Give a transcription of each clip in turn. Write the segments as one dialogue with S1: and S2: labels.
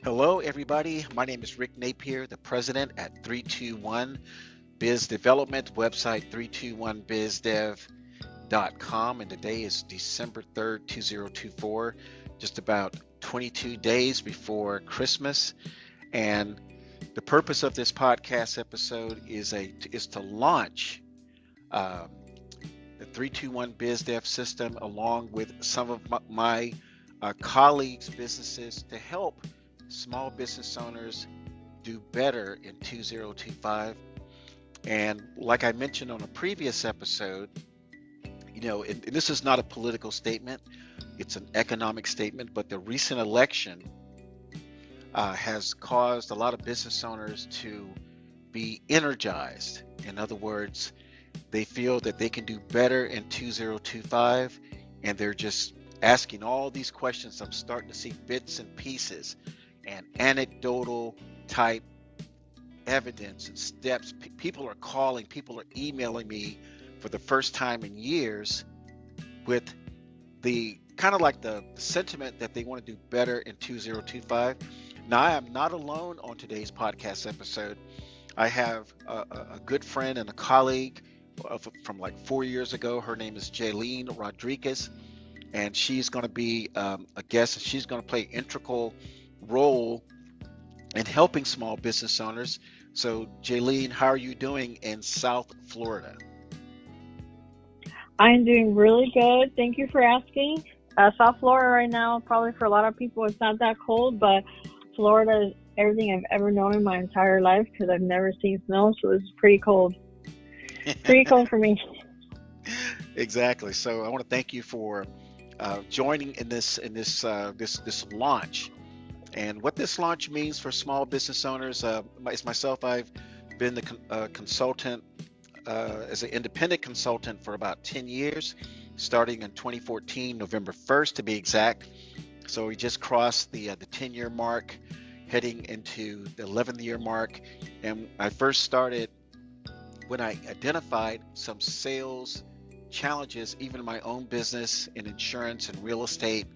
S1: Hello, everybody. My name is Rick Napier, the president at 321 Biz Development, website 321bizdev.com. And today is December 3rd, 2024, just about 22 days before Christmas. And the purpose of this podcast episode is to launch um, the 321 Biz Dev system along with some of my colleagues' businesses to help small business owners do better in 2025. And like I mentioned on a previous episode, and this is not a political statement, it's an economic statement, but the recent election has caused a lot of business owners to be energized. In other words, they feel that they can do better in 2025, and they're just asking all these questions. I'm starting to see bits and pieces and anecdotal type evidence and steps. People are calling, people are emailing me for the first time in years with the kind of like the sentiment that they want to do better in 2025. Now, I am not alone on today's podcast episode. I have a good friend and a colleague from like 4 years ago. Her name is Jaylene Rodriguez, and she's going to be a guest, and she's going to play an integral role in helping small business owners. So, Jaylene, how are you doing in South Florida?
S2: I'm doing really good. Thank you for asking. South Florida right now, probably for a lot of people, it's not that cold, but Florida is everything I've ever known in my entire life because I've never seen snow, so it's pretty cold. Pretty cold for me.
S1: Exactly. So, I want to thank you for joining in this launch. And what this launch means for small business owners is myself. I've been the consultant as an independent consultant for about 10 years, starting in 2014, November 1st to be exact. So we just crossed the 10-year mark, heading into the 11th year mark. And I first started when I identified some sales challenges, even in my own business in insurance and real estate.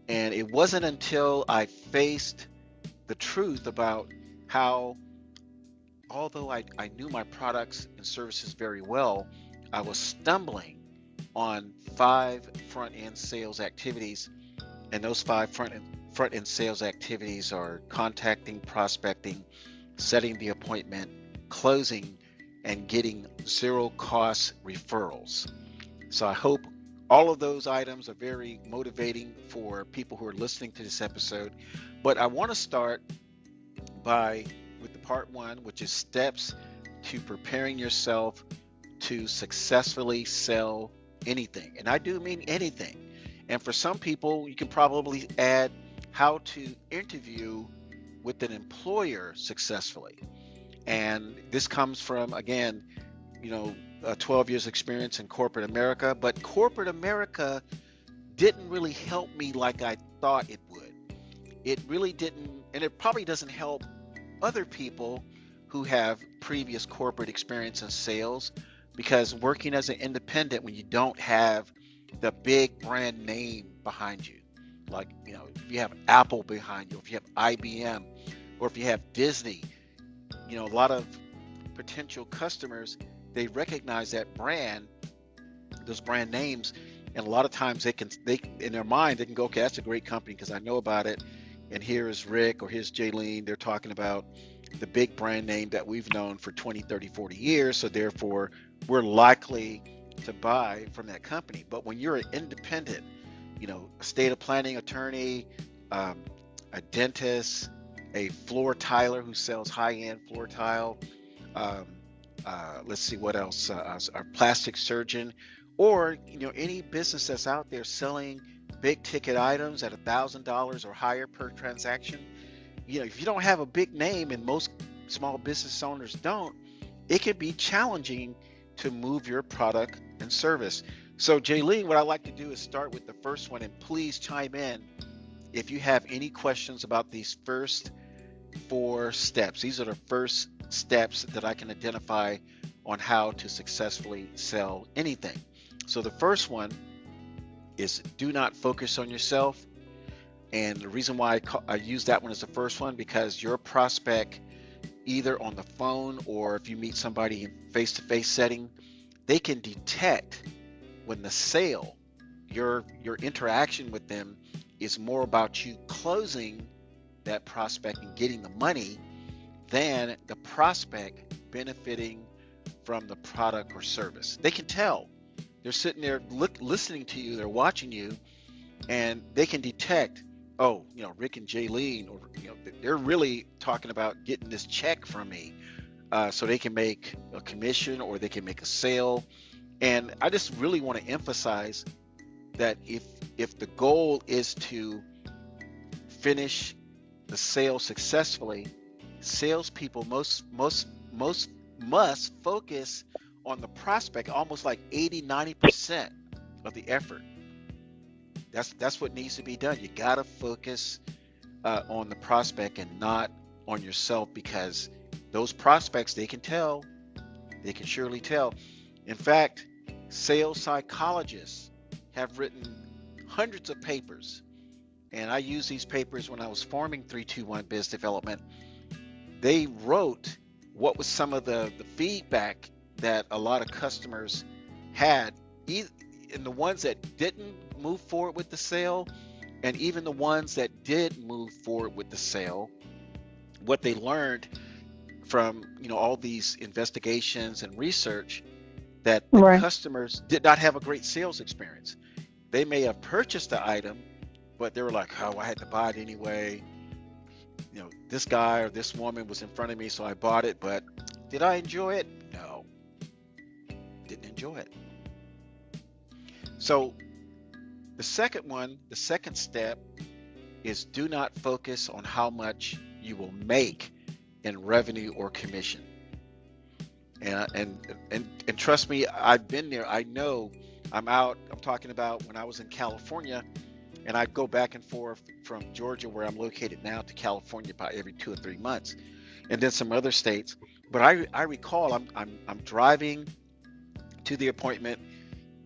S1: And it wasn't until I faced the truth about how, although I knew my products and services very well, I was stumbling on 5 front end sales activities. And those 5 front end sales activities are contacting, prospecting, setting the appointment, closing, and getting zero cost referrals. So I hope all of those items are very motivating for people who are listening to this episode. But I want to start with the part one, which is steps to preparing yourself to successfully sell anything. And I do mean anything. And for some people, you can probably add how to interview with an employer successfully. And this comes from, again, 12 years experience in corporate America, but corporate America didn't really help me like I thought it would. It really didn't, and it probably doesn't help other people who have previous corporate experience in sales, because working as an independent when you don't have the big brand name behind you, like, if you have Apple behind you, if you have IBM, or if you have Disney, a lot of potential customers, they recognize that brand, those brand names, and a lot of times they in their mind they can go, okay, that's a great company because I know about it, and here is Rick or here's Jaylene, they're talking about the big brand name that we've known for 20, 30, 40 years, so therefore we're likely to buy from that company. But when you're an independent, a state of planning attorney, a dentist, a floor tiler who sells high-end floor tile, um, let's see what else, a plastic surgeon, or any business that's out there selling big ticket items at $1,000 or higher per transaction. If you don't have a big name, and most small business owners don't, it can be challenging to move your product and service. So, Jaylene, what I like to do is start with the first one, and please chime in if you have any questions about these first 4 steps. These are the first steps that I can identify on how to successfully sell anything. So the first one is, do not focus on yourself. And the reason why I use that one as the first one, because your prospect, either on the phone or if you meet somebody in face-to-face setting, they can detect when the sale, your interaction with them is more about you closing that prospect and getting the money than the prospect benefiting from the product or service. They can tell. They're sitting there listening to you, they're watching you, and they can detect, oh, Rick and Jaylene, or they're really talking about getting this check from me, so they can make a commission or they can make a sale. And I just really want to emphasize that if the goal is to finish the sale successfully, salespeople most must focus on the prospect almost like 80-90% of the effort. That's what needs to be done. You got to focus on the prospect and not on yourself, because those prospects, they can tell. They can surely tell. In fact, sales psychologists have written hundreds of papers, and I used these papers when I was forming 321 Biz Development. They wrote what was some of the feedback that a lot of customers had, and the ones that didn't move forward with the sale, and even the ones that did move forward with the sale, what they learned from all these investigations and research, that the
S2: Right.
S1: customers did not have a great sales experience. They may have purchased the item, but they were like, oh, I had to buy it anyway. This guy or this woman was in front of me, so I bought it, but did I enjoy it? No, didn't enjoy it. So the second step is, do not focus on how much you will make in revenue or commission. And trust me, I've been there. I know. I'm talking about when I was in California, and I'd go back and forth from Georgia, where I'm located now, to California about every 2 or 3 months, and then some other states. But I recall I'm driving to the appointment,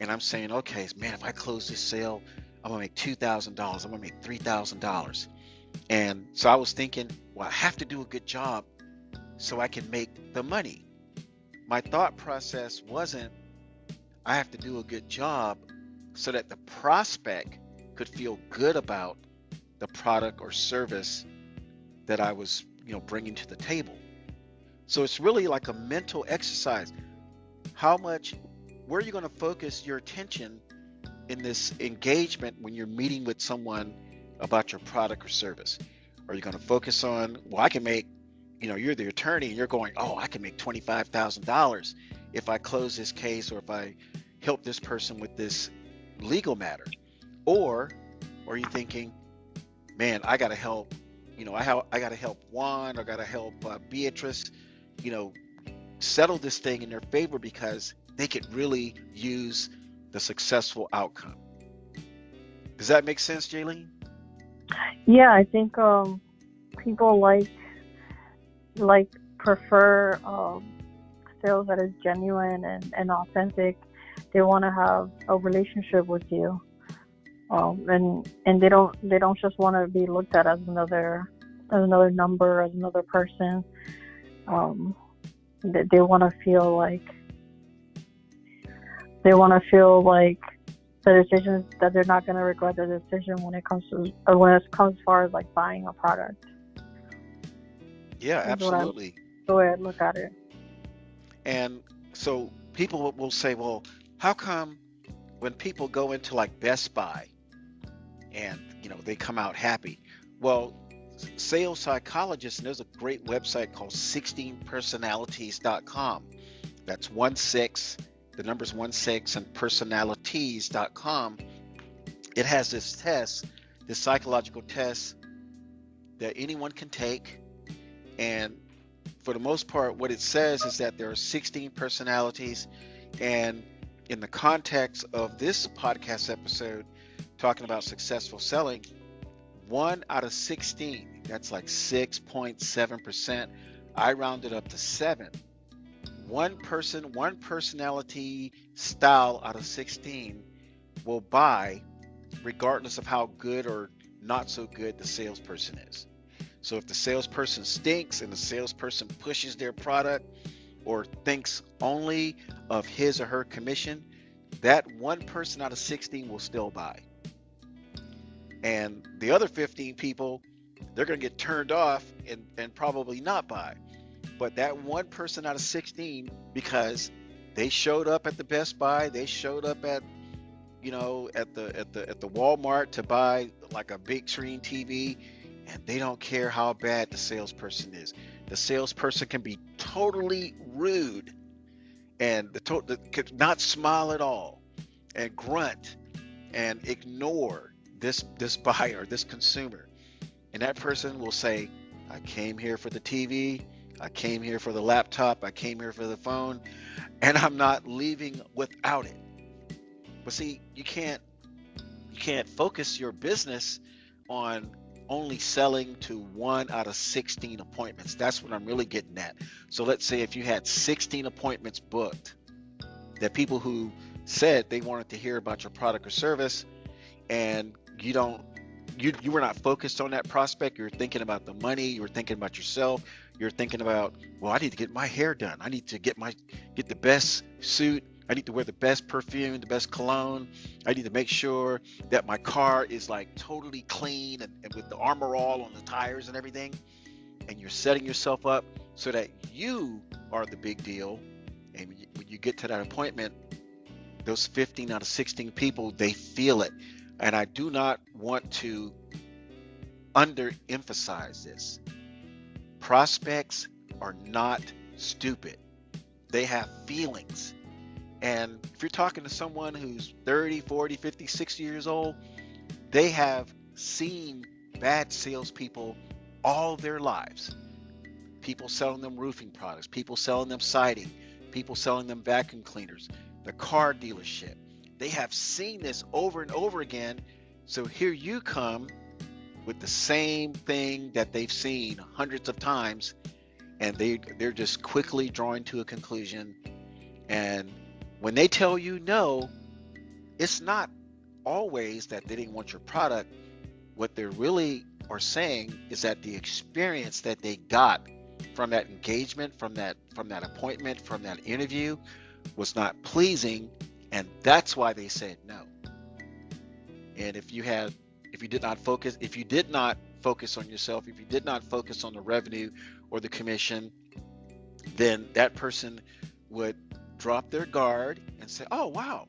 S1: and I'm saying, okay, man, if I close this sale, I'm gonna make $2,000. I'm gonna make $3,000. And so I was thinking, well, I have to do a good job so I can make the money. My thought process wasn't, I have to do a good job so that the prospect could feel good about the product or service that I was, bringing to the table. So it's really like a mental exercise. Where are you going to focus your attention in this engagement when you're meeting with someone about your product or service? Are you going to focus on, well, I can make, you're the attorney and you're going, oh, I can make $25,000 if I close this case, or if I help this person with this legal matter? Or are you thinking, man, I got to help, I got to help Juan, I got to help Beatrice, settle this thing in their favor, because they could really use the successful outcome. Does that make sense, Jaylene?
S2: Yeah, I think people prefer sales that is genuine and authentic. They want to have a relationship with you, and they don't just want to be looked at as another number, as another person. They want to feel like the decisions, that they're not going to regret the decision when it comes as far as like buying a product.
S1: Yeah, absolutely.
S2: The way I look at it.
S1: And so people will say, well, how come when people go into like Best Buy and they come out happy? Well, sales psychologists, and there's a great website called 16personalities.com. That's 16, the number's 16, and personalities.com. It has this psychological test that anyone can take. And for the most part, what it says is that there are 16 personalities. And in the context of this podcast episode, talking about successful selling, 1 out of 16, that's like 6.7%. I rounded up to 7. One personality style out of 16 will buy, regardless of how good or not so good the salesperson is. So if the salesperson stinks and the salesperson pushes their product or thinks only of his or her commission, that one person out of 16 will still buy. And the other 15 people, they're going to get turned off and probably not buy. But that one person out of 16, because they showed up at the Best Buy, they showed up at at the Walmart to buy like a big screen TV, and they don't care how bad the salesperson is. The salesperson can be totally rude and could not smile at all and grunt and ignore this buyer, this consumer. And that person will say, I came here for the TV, I came here for the laptop, I came here for the phone, and I'm not leaving without it. But see, you can't focus your business on only selling to 1 out of 16 appointments. That's what I'm really getting at. So let's say if you had 16 appointments booked, that people who said they wanted to hear about your product or service, and you were not focused on that prospect. You're thinking about the money, you were thinking about yourself, you're thinking about, well, I need to get my hair done, I need to get the best suit, I need to wear the best perfume, the best cologne, I need to make sure that my car is like totally clean and with the Armor All on the tires and everything. And you're setting yourself up so that you are the big deal. And when you get to that appointment, those 15 out of 16 people, they feel it. And I do not want to underemphasize this. Prospects are not stupid. They have feelings. And if you're talking to someone who's 30, 40, 50, 60 years old, they have seen bad salespeople all their lives. People selling them roofing products, people selling them siding, people selling them vacuum cleaners, the car dealership. They have seen this over and over again. So here you come with the same thing that they've seen hundreds of times, and they're just quickly drawing to a conclusion. And when they tell you no, it's not always that they didn't want your product. What they really are saying is that the experience that they got from that engagement, from that appointment, from that interview was not pleasing, and that's why they said no. And if you did not focus on yourself, if you did not focus on the revenue or the commission, then that person would drop their guard and say, oh wow,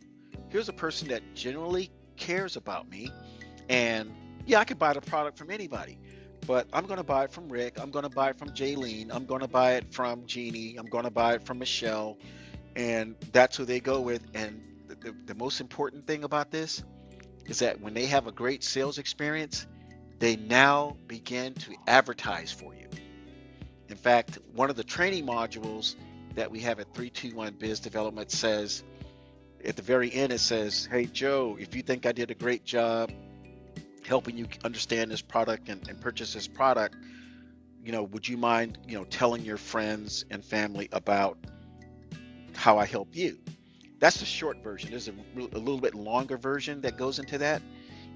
S1: here's a person that genuinely cares about me, and yeah, I could buy the product from anybody, but I'm going to buy it from Rick, I'm going to buy it from Jaylene, I'm going to buy it from Jeannie, I'm going to buy it from Michelle. And that's who they go with. And the most important thing about this is that when they have a great sales experience, they now begin to advertise for you. In fact, one of the training modules that we have at 321 Biz Development says, at the very end, it says, hey, Joe, if you think I did a great job helping you understand this product and purchase this product, would you mind, telling your friends and family about how I help you? That's the short version. There's a little bit longer version that goes into that.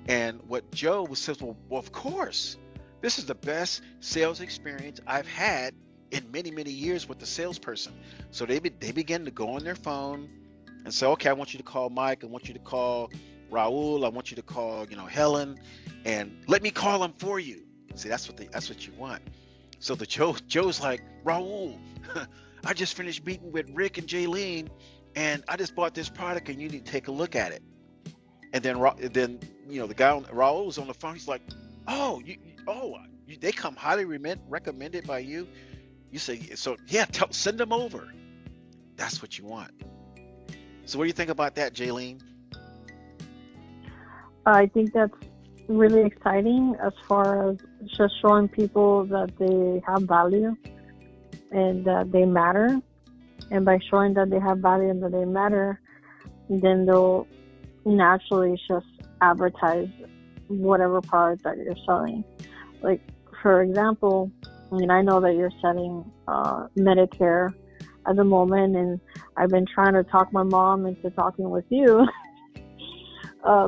S1: And what Joe says, well, of course, this is the best sales experience I've had in many, many years with the salesperson. So they begin to go on their phone and say, okay, I want you to call Mike. I want you to call Raul. I want you to call, Helen, and let me call them for you. See, that's what you want. So Joe's like, Raul, I just finished meeting with Rick and Jaylene, and I just bought this product, and you need to take a look at it. And then the guy Raul was on the phone. He's like, oh, they come highly recommended by you. You say, so yeah, send them over. That's what you want. So what do you think about that, Jaylene?
S2: I think that's really exciting as far as just showing people that they have value and that they matter. And by showing that they have value and that they matter, then they'll naturally just advertise whatever product that you're selling. Like, for example, I know that you're selling Medicare at the moment, and I've been trying to talk my mom into talking with you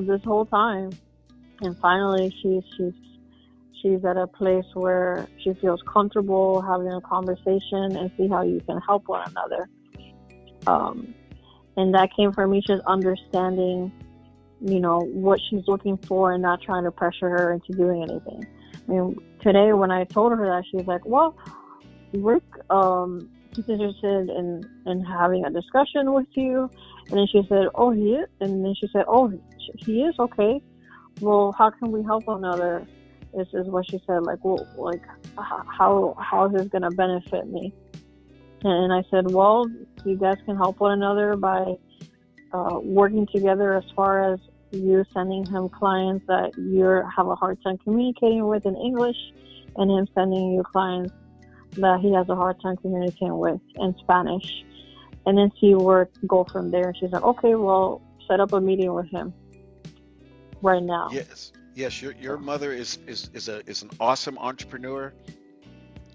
S2: this whole time. And finally, she's at a place where she feels comfortable having a conversation and see how you can help one another. Um, and that came from me just understanding, what she's looking for and not trying to pressure her into doing anything. I mean, today when I told her that, she was like, "Well, Rick, he's interested in having a discussion with you." And then she said, "Oh, he is." And then she said, "Oh, he is, okay. Well, how can we help one another?" This is what she said. Like, well, like, how is this gonna benefit me? And I said, "Well, you guys can help one another by working together as far as you sending him clients that you have a hard time communicating with in English, and him sending you clients that he has a hard time communicating with in Spanish, and then see where it go from there." And she's like, "Okay, well, set up a meeting with him right now."
S1: Yes, your mother is an awesome entrepreneur.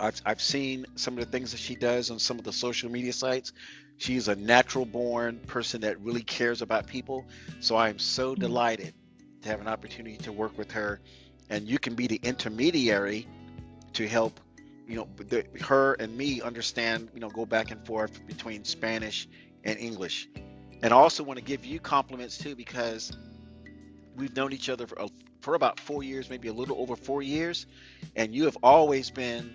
S1: I've seen some of the things that she does on some of the social media sites. She's a natural born person that really cares about people. So I am so delighted to have an opportunity to work with her, and you can be the intermediary to help, her and me understand, go back and forth between Spanish and English. And I also want to give you compliments too, because we've known each other for about 4 years, maybe a little over 4 years, and you have always been,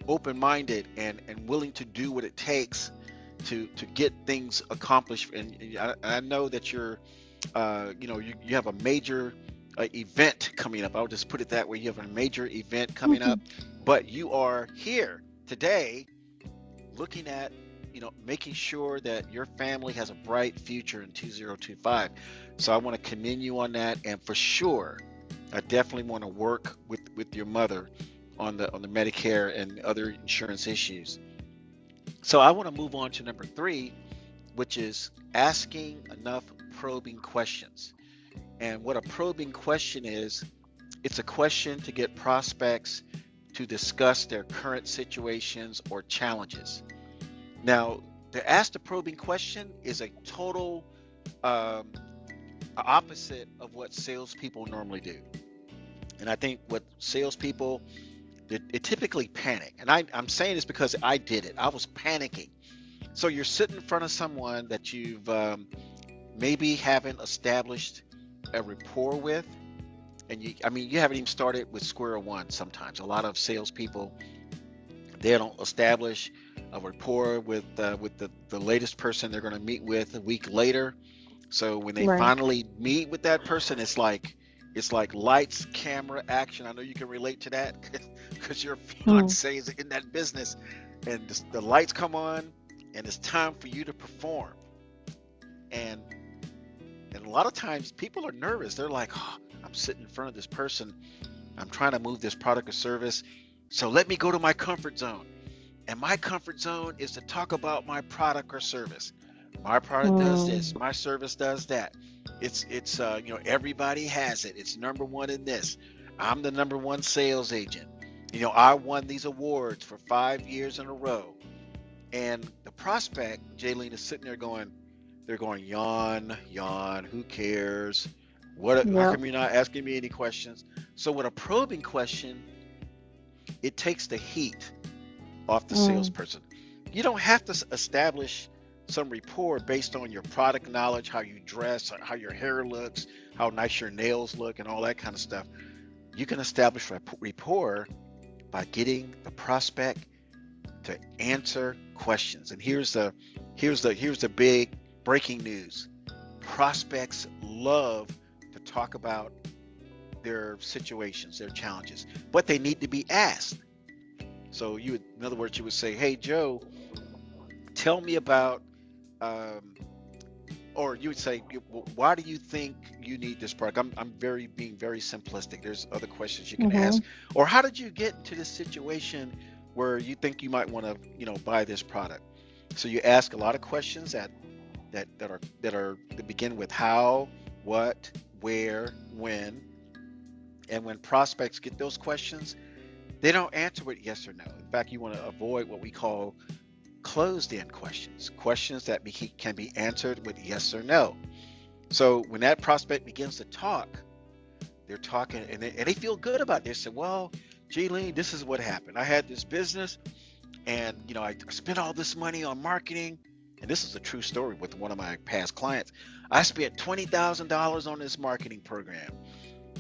S1: open-minded and willing to do what it takes to get things accomplished. And I know that you have a major event coming up. I'll just put it that way. You have a major event coming up, but you are here today looking at, making sure that your family has a bright future in 2025. So I want to commend you on that. And for sure, I definitely want to work with your mother on the Medicare and other insurance issues. So I want to move on to number 3, which is asking enough probing questions. And what a probing question is, it's a question to get prospects to discuss their current situations or challenges. Now, to ask the probing question is a total opposite of what salespeople normally do. And I think what salespeople, they typically panic. And I'm saying this because I did it. I was panicking. So you're sitting in front of someone that you've maybe haven't established a rapport with, and you haven't even started with square one. Sometimes a lot of salespeople, they don't establish a rapport with the latest person they're going to meet with a week later. So when they
S2: Right.
S1: finally meet with that person, it's like lights, camera, action. I know you can relate to that because your fiance is in that business, and the lights come on, and it's time for you to perform. And a lot of times people are nervous. They're like, "Oh, I'm sitting in front of this person. I'm trying to move this product or service. So let me go to my comfort zone. And my comfort zone is to talk about my product or service. My product does this. My service does that. It's everybody has it. It's number one in this. I'm the number one sales agent. I won these awards for 5 years in a row." And the prospect, Jaylene, is sitting there going, they're going, yawn, yawn, who cares? How
S2: Yep.
S1: come you're not asking me any questions? So with a probing question, it takes the heat off the salesperson. You don't have to establish some rapport based on your product knowledge, how you dress, how your hair looks, how nice your nails look, and all that kind of stuff. You can establish rapport by getting the prospect to answer questions. And here's the big breaking news. Prospects love to talk about their situations, their challenges, but they need to be asked. So in other words, you would say, "Hey, Joe, tell me about," um, or you would say, "Why do you think you need this product?" I'm being very simplistic. There's other questions you can ask. Or how did you get into this situation where you think you might want to, buy this product? So you ask a lot of questions that begin with how, what, where, when. And when prospects get those questions, they don't answer it yes or no. In fact, you want to avoid what we call closed-end questions, questions that can be answered with yes or no. So when that prospect begins to talk, they're talking and they feel good about this. They say, well, Jaylene, this is what happened. I had this business and I spent all this money on marketing. And this is a true story with one of my past clients. I spent $20,000 on this marketing program.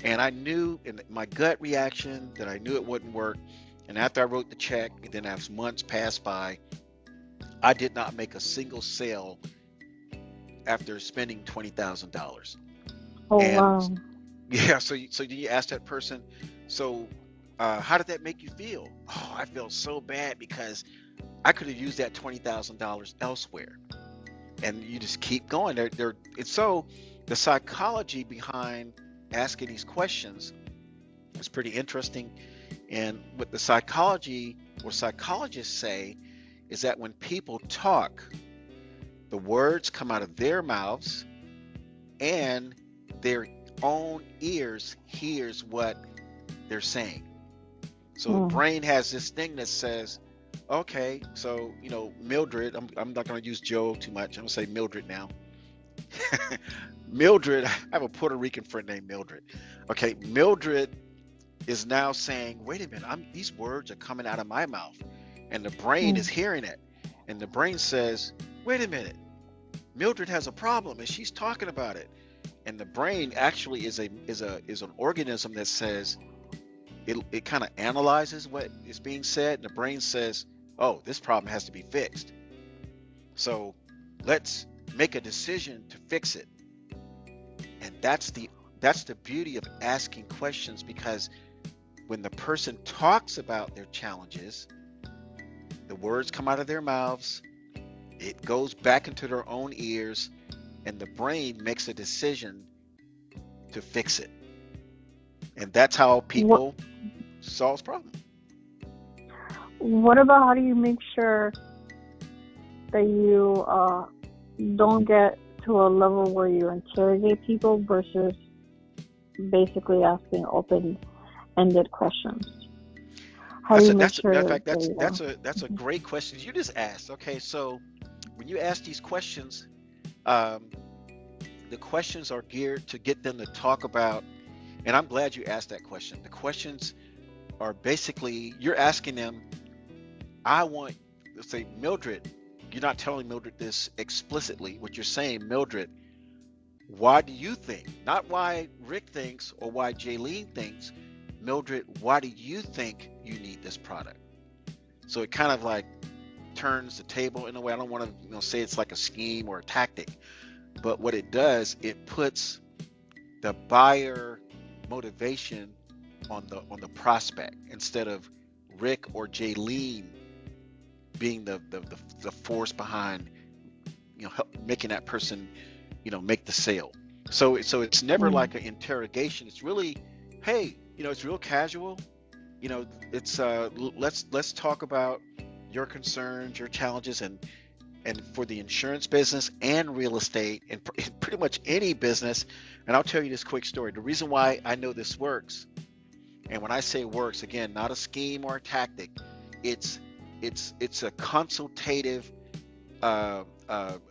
S1: And I knew in my gut reaction that I knew it wouldn't work. And after I wrote the check, and then as months passed by, I did not make a single sale after spending $20,000.
S2: Oh
S1: And
S2: wow.
S1: yeah, so you ask that person, so how did that make you feel? Oh, I felt so bad because I could have used that $20,000 elsewhere. And you just keep going. And so the psychology behind asking these questions is pretty interesting. And what the psychology or psychologists say is that when people talk, the words come out of their mouths and their own ears hears what they're saying. So the
S2: Mm.
S1: brain has this thing that says, okay, so Mildred, I'm not going to use Joe too much. I'm going to say Mildred now. Mildred, I have a Puerto Rican friend named Mildred. Okay, Mildred is now saying, wait a minute, these words are coming out of my mouth, and the brain is
S2: Mm.
S1: hearing it, and the brain says, wait a minute, Mildred has a problem, and she's talking about it, and the brain actually is an organism that says it kind of analyzes what is being said, and the brain says, oh, this problem has to be fixed, so let's make a decision to fix it. And that's the beauty of asking questions, because when the person talks about their challenges, the words come out of their mouths, it goes back into their own ears, and the brain makes a decision to fix it. And that's how
S2: What
S1: people solve problems.
S2: What about how do you make sure that you don't get to a level where you interrogate people versus basically asking open-ended questions? How do
S1: That's
S2: you
S1: a
S2: make
S1: that's a matter of
S2: sure
S1: fact,
S2: that
S1: that's a great question you just asked. Okay, so when you ask these questions, um, the questions are geared to get them to talk about, and I'm glad you asked that question. The questions are basically you're asking them, I want, let's say, Mildred, you're not telling Mildred this explicitly. What you're saying, Mildred, why do you think, not why Rick thinks or why Jaylene thinks, Mildred, why do you think you need this product? So it kind of like turns the table in a way. I don't want to say it's like a scheme or a tactic, but what it does, it puts the buyer motivation on the prospect instead of Rick or Jaylene being the force behind making that person make the sale. So it's never
S2: mm,
S1: like an interrogation. It's really, hey, it's real casual. It's let's talk about your concerns, your challenges, and for the insurance business and real estate and pretty much any business. And I'll tell you this quick story. The reason why I know this works, and when I say works, again, not a scheme or a tactic, it's it's a consultative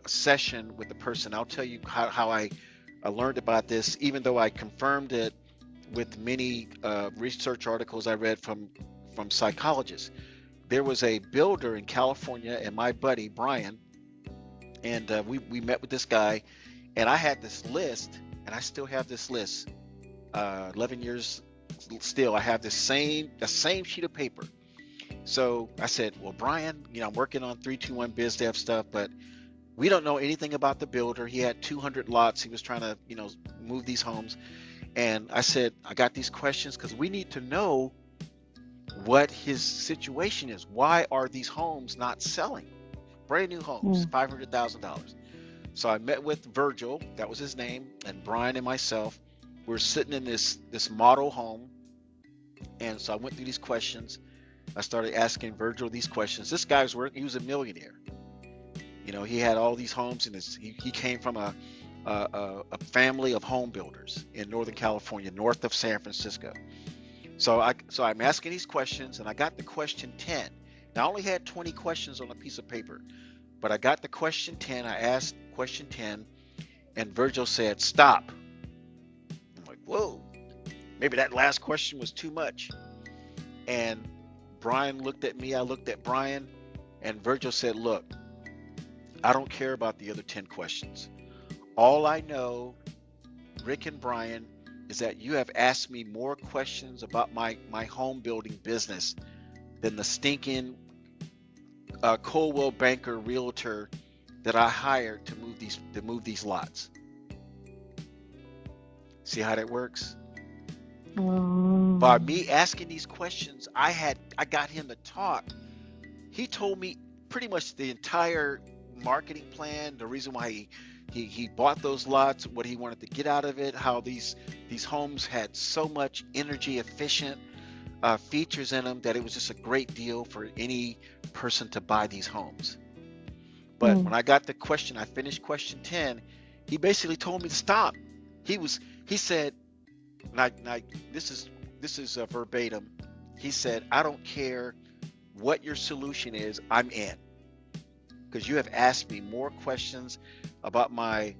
S1: session with the person. I'll tell you how I learned about this, even though I confirmed it with many research articles I read from psychologists. There was a builder in California, and my buddy Brian, and we met with this guy, and I had this list, and I still have this list. 11 years still, I have the same sheet of paper. So I said, well, Brian, I'm working on 321 Biz Dev stuff, but we don't know anything about the builder. He had 200 lots. He was trying to, move these homes. And I said, I got these questions because we need to know what his situation is. Why are these homes not selling? Brand new homes,
S2: mm,
S1: $500,000. So I met with Virgil, that was his name, and Brian and myself. We were sitting in this model home. And so I went through these questions. I started asking Virgil these questions. This guy he was a millionaire. He had all these homes, and he came from a family of home builders in Northern California, north of San Francisco. So I'm asking these questions, and I got the question 10. Now I only had 20 questions on a piece of paper, but I got the question 10. I asked question 10, And Virgil said, stop. I'm like, whoa, maybe that last question was too much. And Brian looked at me, I looked at Brian, and Virgil said, look, I don't care about the other 10 questions. All I know, Rick and Brian, is that you have asked me more questions about my home building business than the stinking Coldwell Banker realtor that I hired to move these lots. See how that works? By me asking these questions, I got him to talk. He told me pretty much the entire marketing plan, the reason why he bought those lots, what he wanted to get out of it, how these homes had so much energy efficient features in them that it was just a great deal for any person to buy these homes. But when I got the question, I finished question 10, he basically told me to stop. He said, this is verbatim. He said, I don't care what your solution is, I'm in. Because you have asked me more questions about my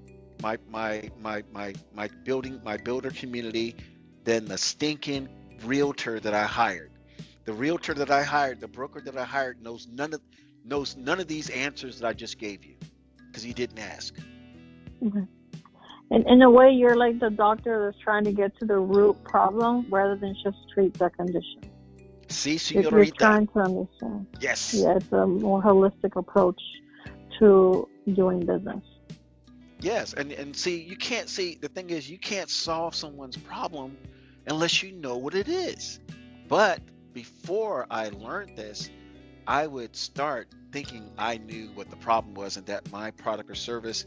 S1: builder community than the stinking realtor that I hired. The realtor that I hired, the broker that I hired knows none of these answers that I just gave you because he didn't ask.
S2: Okay. And in a way, you're like the doctor that's trying to get to the root problem rather than just treat the condition.
S1: See, so you're
S2: trying to understand.
S1: Yes.
S2: Yeah, it's a more holistic approach to doing business.
S1: Yes, and see, you can't see, the thing is, you can't solve someone's problem unless you know what it is. But before I learned this, I would start thinking I knew what the problem was and that my product or service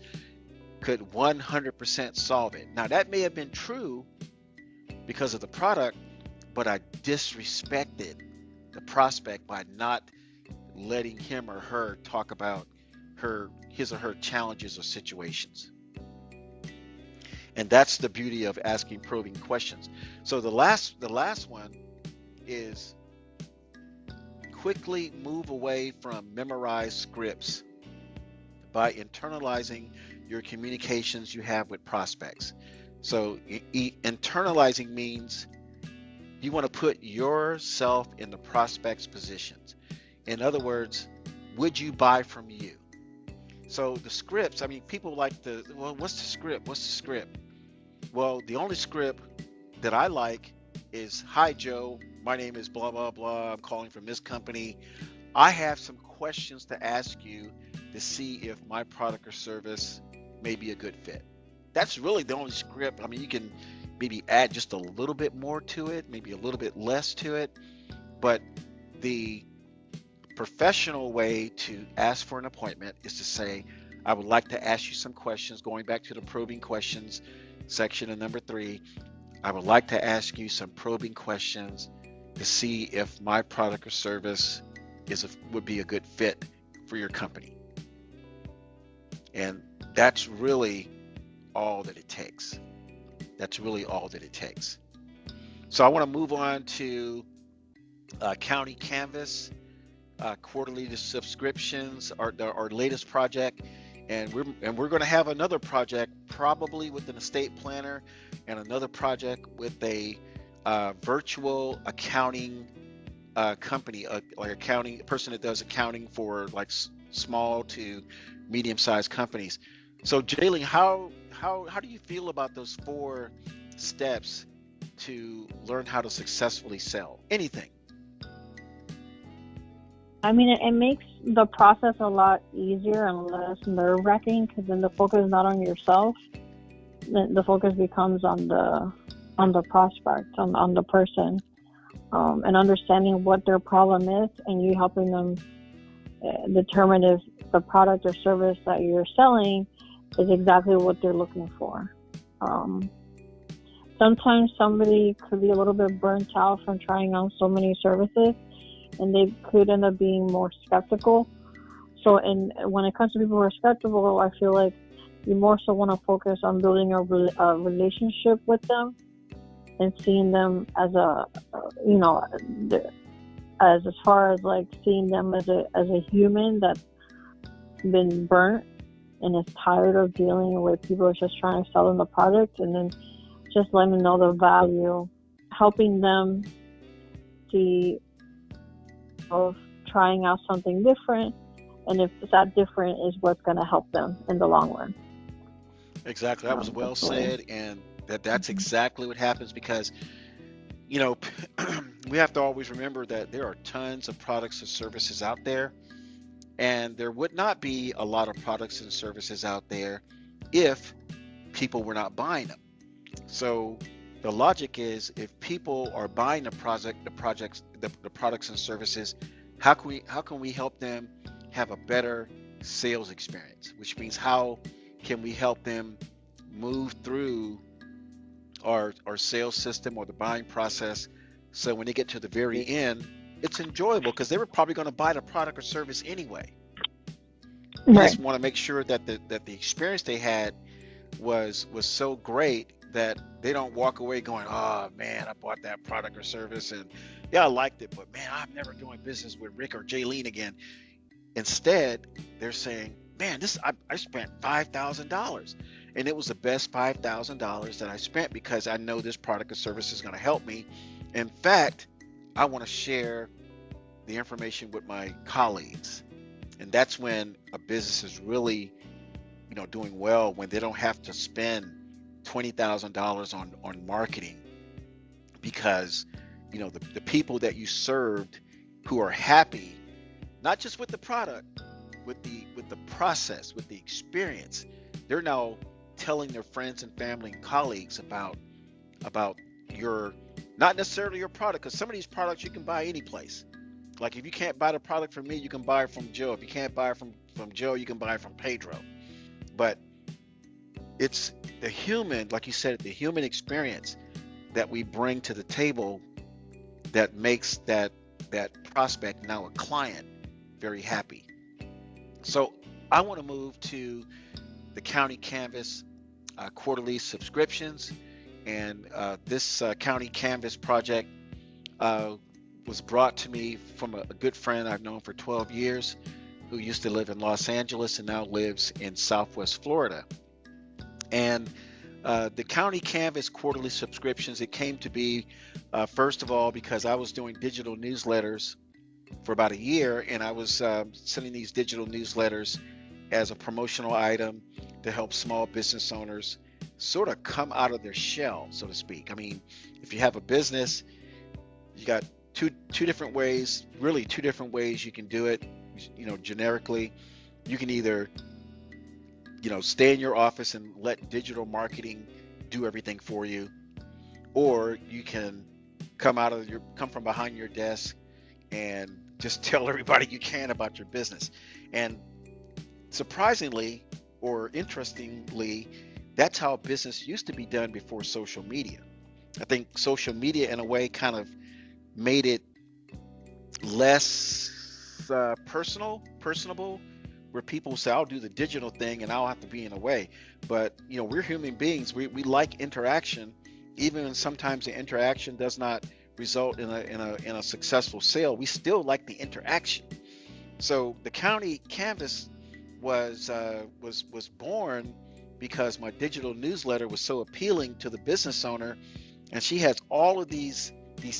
S1: could 100% solve it. Now, that may have been true because of the product, but I disrespected the prospect by not letting him or her talk about his or her challenges or situations. And that's the beauty of asking probing questions. So the last one is quickly move away from memorized scripts by internalizing your communications you have with prospects. So internalizing means you want to put yourself in the prospect's positions. In other words, would you buy from you? So the scripts, I mean, people like what's the script? What's the script? Well, the only script that I like is, hi, Joe, my name is blah, blah, blah. I'm calling from this company. I have some questions to ask you to see if my product or service may be a good fit. That's really the only script. I mean, you can maybe add just a little bit more to it, maybe a little bit less to it, but the professional way to ask for an appointment is to say, I would like to ask you some questions, going back to the probing questions section in number 3. I would like to ask you some probing questions to see if my product or service would be a good fit for your company. And that's really all that it takes. That's really all that it takes. So I want to move on to County Canvas, quarterly subscriptions, our latest project, and we're going to have another project probably with an estate planner, and another project with a virtual accounting company, like a person that does accounting for like small to medium-sized companies. So Jayleen, how do you feel about those 4 steps to learn how to successfully sell anything?
S2: I mean, it makes the process a lot easier and less nerve-wracking because then the focus is not on yourself. The focus becomes on the prospect, on the person, and understanding what their problem is, and you helping them determine if the product or service that you're selling is exactly what they're looking for. Sometimes somebody could be a little bit burnt out from trying on so many services, and they could end up being more skeptical. So, when it comes to people who are skeptical, I feel like you more so want to focus on building a relationship with them and seeing them as as far as like seeing them as a human that's been burnt and is tired of dealing with people just trying to sell them the product, and then just let them know the value, helping them see of trying out something different, and if that different is what's going to help them in the long run.
S1: Exactly. That was well said, and that's exactly what happens because, you know, we have to always remember that there are tons of products and services out there, and there would not be a lot of products and services out there if people were not buying them. So the logic is, if people are buying the products and services, how can we help them have a better sales experience? Which means, how can we help them move through our sales system or the buying process, so when they get to the very end, it's enjoyable, because they were probably going to buy the product or service anyway. We
S2: Right.
S1: just want to make sure that the experience they had was so great that they don't walk away going, oh man, I bought that product or service, and yeah, I liked it, but man, I'm never doing business with Rick or Jaylene again. Instead, they're saying, man, I spent $5,000, and it was the best $5,000 that I spent, because I know this product or service is going to help me. In fact, I want to share the information with my colleagues. And that's when a business is really, doing well, when they don't have to spend $20,000 on marketing, because the people that you served, who are happy, not just with the product, with the process, with the experience, they're now telling their friends and family and colleagues about your, not necessarily your product, because some of these products you can buy any place. Like, if you can't buy the product from me, you can buy it from Joe. If you can't buy it from Joe, you can buy it from Pedro. But it's the human, like you said, the human experience that we bring to the table that makes that prospect, now a client, very happy. So I want to move to the County Canvas quarterly subscriptions. And this County Canvas project was brought to me from a good friend I've known for 12 years, who used to live in Los Angeles and now lives in Southwest Florida. And the County Canvas quarterly subscriptions, it came to be, first of all, because I was doing digital newsletters for about a year, and I was sending these digital newsletters as a promotional item to help small business owners sort of come out of their shell, so to speak. I mean, if you have a business, you got two different ways, really two different ways you can do it. Generically, you can either stay in your office and let digital marketing do everything for you, or you can come from behind your desk and just tell everybody you can about your business. And surprisingly, or interestingly, that's how business used to be done before social media. I think social media, in a way, kind of made it less personable, where people say, I'll do the digital thing and I'll have to be in a way. But we're human beings. We like interaction, even when sometimes the interaction does not result in a successful sale. We still like the interaction. So the County Canvas was born because my digital newsletter was so appealing to the business owner, and she has all of these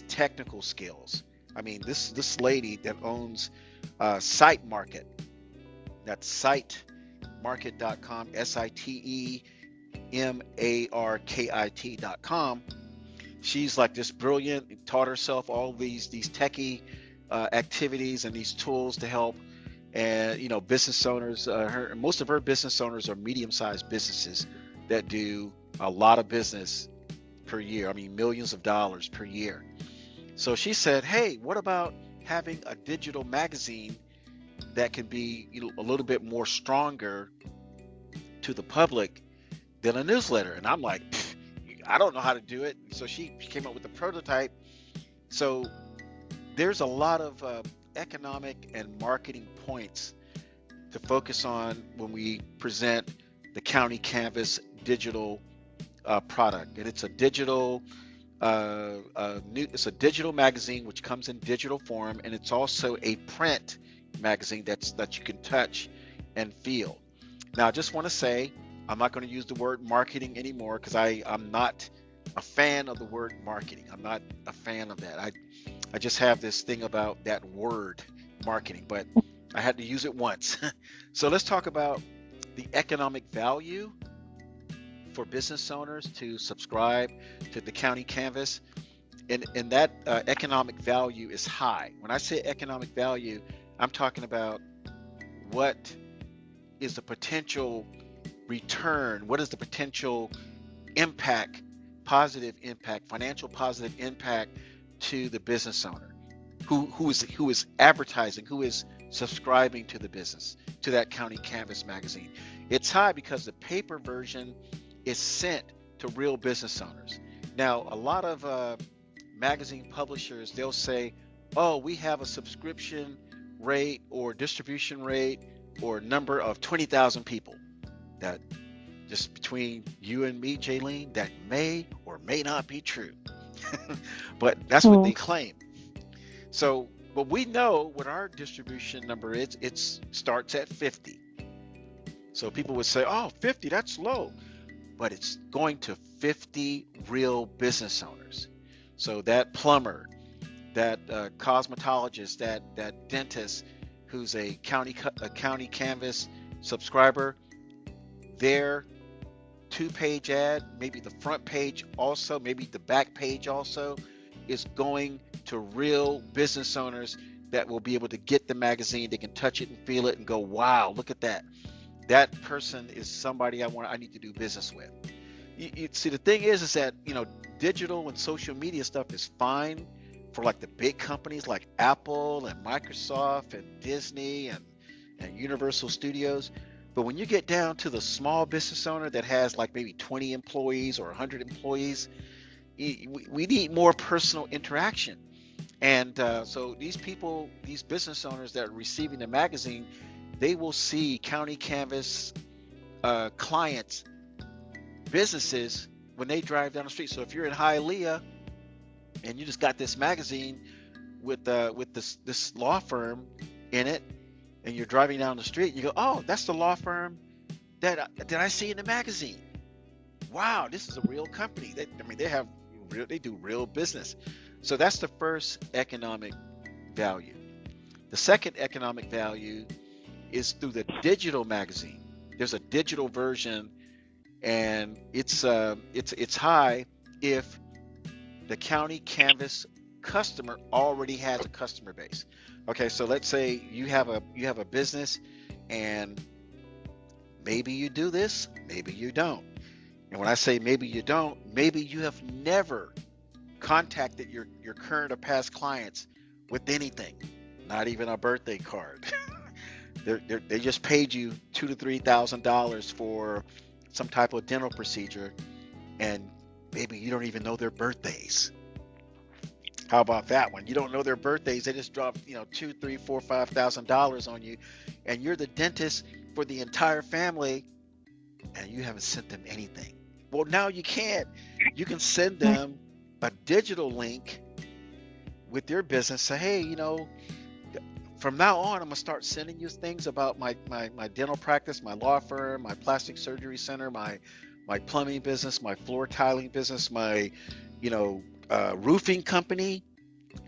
S1: technical skills. I mean, this lady that owns Site Market, that's sitemarkit.com, SITEMARKIT.com. She's like this brilliant, taught herself all these techie activities and these tools to help. And business owners, most of her business owners are medium-sized businesses that do a lot of business per year. I mean, millions of dollars per year. So she said, hey, what about having a digital magazine that can be a little bit more stronger to the public than a newsletter? And I'm like, I don't know how to do it. So she came up with a prototype. So there's a lot of economic and marketing points to focus on when we present the County Canvas digital product. And it's a digital magazine which comes in digital form, and it's also a print magazine that you can touch and feel. Now, I just want to say I'm not going to use the word marketing anymore because I'm not a fan of the word marketing. I'm not a fan of that. I just have this thing about that word marketing, but I had to use it once. So let's talk about the economic value for business owners to subscribe to the county canvas. And that economic value is high. When I say economic value, I'm talking about what is the potential return, what is the potential impact, positive impact, financial positive impact to the business owner who is advertising, who is subscribing to the business, to that county canvas magazine. It's high because the paper version is sent to real business owners. Now, a lot of magazine publishers, they'll say, oh, we have a subscription rate or distribution rate or number of 20,000 people. That, just between you and me, Jaylene, that may or may not be true. But that's what they
S2: Mm.
S1: claim. So, but we know what our distribution number is. It starts at 50. So people would say, oh, 50, that's low. But it's going to 50 real business owners. So that plumber, that cosmetologist, that dentist who's a county canvas subscriber, their two-page ad, maybe the front page also, maybe the back page also, is going to real business owners that will be able to get the magazine. They can touch it and feel it and go, wow, look at that. That person is somebody I need to do business with. You see, the thing is that, digital and social media stuff is fine for like the big companies like Apple and Microsoft and Disney and Universal Studios. But when you get down to the small business owner that has like maybe 20 employees or 100 employees, we need more personal interaction. And so these people, these business owners that are receiving the magazine, they will see county canvas clients, businesses, when they drive down the street. So if you're in Hialeah and you just got this magazine with this law firm in it, and you're driving down the street, you go, oh, that's the law firm that I see in the magazine. Wow, this is a real company. They do real business. So that's the first economic value. The second economic value is through the digital magazine. There's a digital version, and it's high if the county canvas customer already has a customer base. Okay, so let's say you have a business, and maybe you do this, maybe you don't. And when I say maybe you don't, maybe you have never contacted your current or past clients with anything, not even a birthday card. They just paid you $2,000 to $3,000 for some type of dental procedure, and maybe you don't even know their birthdays. How about that one? You don't know their birthdays. They just dropped, $2, $3, $4, $5,000 on you, and you're the dentist for the entire family, and you haven't sent them anything. Well, now you can't. You can send them a digital link with your business. Say, hey, from now on, I'm gonna start sending you things about my dental practice, my law firm, my plastic surgery center, my plumbing business, my floor tiling business, my roofing company,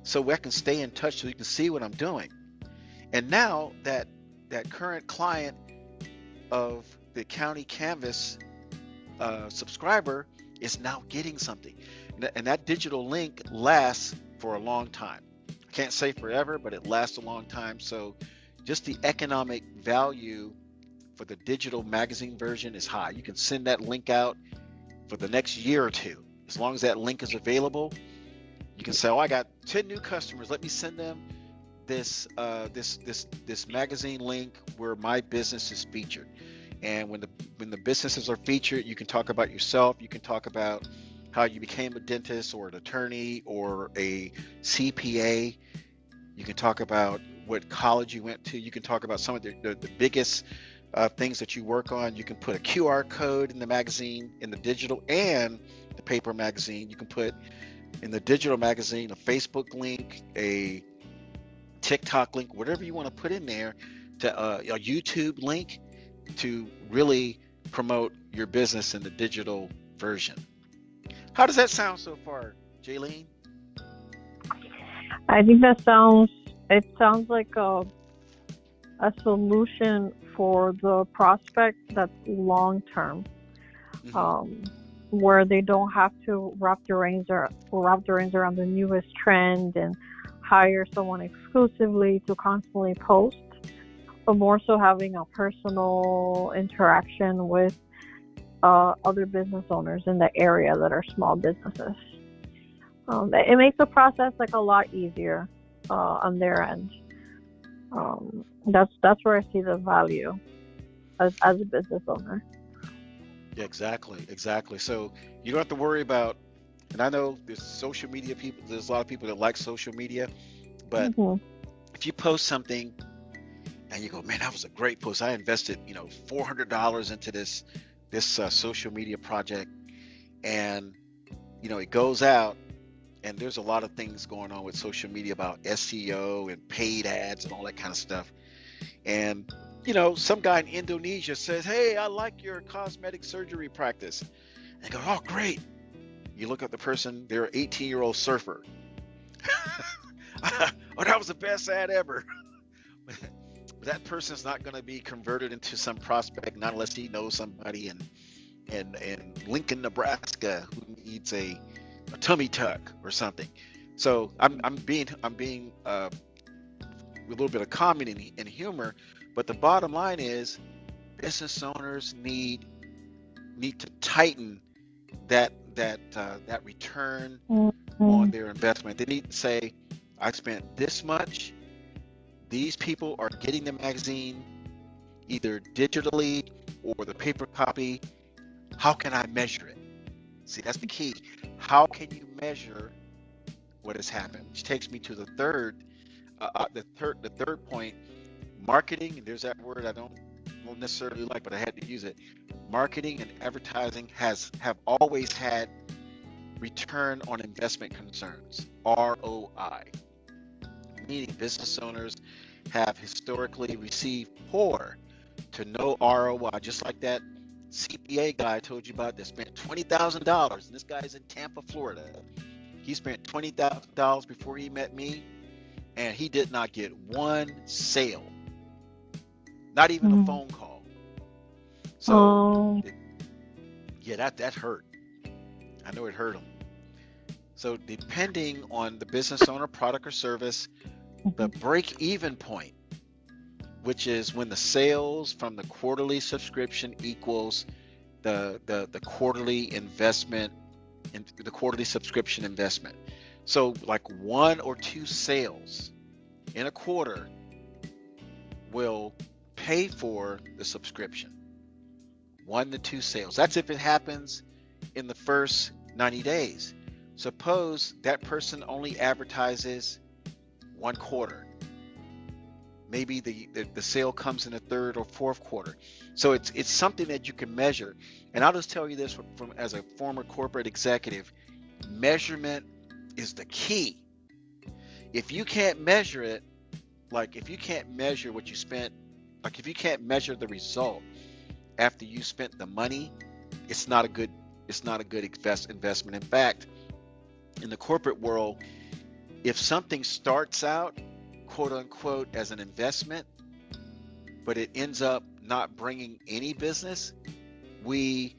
S1: so I can stay in touch, so you can see what I'm doing. And now that current client of the county canvas subscriber is now getting something, and that digital link lasts for a long time. I can't say forever, but it lasts a long time. So just the economic value for the digital magazine version is high. You can send that link out for the next year or two. As long as that link is available, you can say, oh, I got 10 new customers. Let me send them this magazine link where my business is featured. And when the businesses are featured, you can talk about yourself. You can talk about how you became a dentist or an attorney or a CPA. You can talk about what college you went to. You can talk about some of the biggest things that you work on. You can put a QR code in the magazine, in the digital and the paper magazine. You can put in the digital magazine a Facebook link, a TikTok link, whatever you want to put in there, to a YouTube link. to really promote your business in the digital version. How does that sound so far, Jaylene?
S2: I think it sounds like a solution for the prospect that's long term,
S1: Hmm.
S2: um, where they don't have to wrap their reins around the newest trend and hire someone exclusively to constantly post, but more so having a personal interaction with other business owners in the area that are small businesses. It makes the process like a lot easier on their end. That's where I see the value as a business owner.
S1: Yeah, exactly, exactly. So you don't have to worry about, and I know there's social media people, there's a lot of people that like social media, but
S2: Hmm.
S1: if you post something and you go, man, that was a great post. I invested, $400 into this social media project, and it goes out, and there's a lot of things going on with social media about SEO and paid ads and all that kind of stuff. And some guy in Indonesia says, "Hey, I like your cosmetic surgery practice." And I go, "Oh, great." You look at the person, they're an 18-year-old surfer. Oh, that was the best ad ever. That person's not going to be converted into some prospect, not unless he knows somebody in Lincoln, Nebraska, who needs a tummy tuck or something. So I'm being with a little bit of comedy and humor, but the bottom line is business owners need to tighten that return on
S2: Hmm.
S1: their investment. They need to say, I spent this much. These people are getting the magazine either digitally or the paper copy. How can I measure it? See, that's the key. How can you measure what has happened? Which takes me to the third point, marketing. And there's that word I don't necessarily like, but I had to use it. Marketing and advertising have always had return on investment concerns, ROI, meaning business owners have historically received poor to no ROI, just like that CPA guy I told you about that spent $20,000. And this guy's in Tampa, Florida. He spent $20,000 before he met me, and he did not get one sale, not even a
S2: Hmm.
S1: phone call. So,
S2: Oh.
S1: yeah, that hurt. I know it hurt him. So, depending on the business owner, product, or service, the
S2: Mhm.
S1: break even point, which is when the sales from the quarterly subscription equals the quarterly investment in the quarterly subscription investment. So like one or two sales in a quarter will pay for the subscription. One to two sales. That's if it happens in the first 90 days. Suppose that person only advertises one quarter. Maybe the sale comes in the third or fourth quarter. So it's something that you can measure. And I'll just tell you this from as a former corporate executive, measurement is the key. If you can't measure it, like if you can't measure what you spent, like if you can't measure the result after you spent the money, it's not a good investment. In fact, in the corporate world, if something starts out quote unquote as an investment, but it ends up not bringing any business, we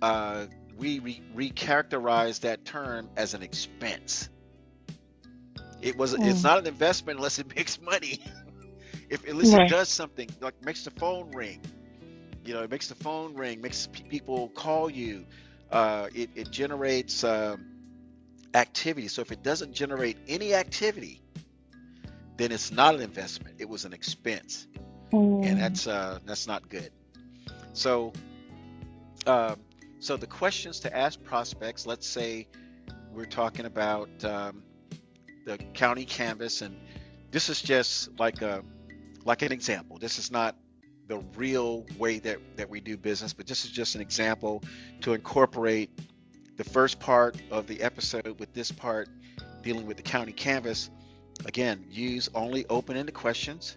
S1: uh, recharacterize that term as an expense. It's
S2: Mm.
S1: not an investment unless it makes money. If at least it
S2: Right.
S1: does something, like makes the phone ring. It makes the phone ring, makes people call you. It generates activity. So if it doesn't generate any activity, then it's not an investment. It was an expense, and
S2: Mm.
S1: that's not good. So um, so the questions to ask prospects. Let's say we're talking about the county canvas, and this is just like an example. This is not the real way that we do business, but this is just an example to incorporate the first part of the episode with this part dealing with the county canvas. Again, use only open-ended questions.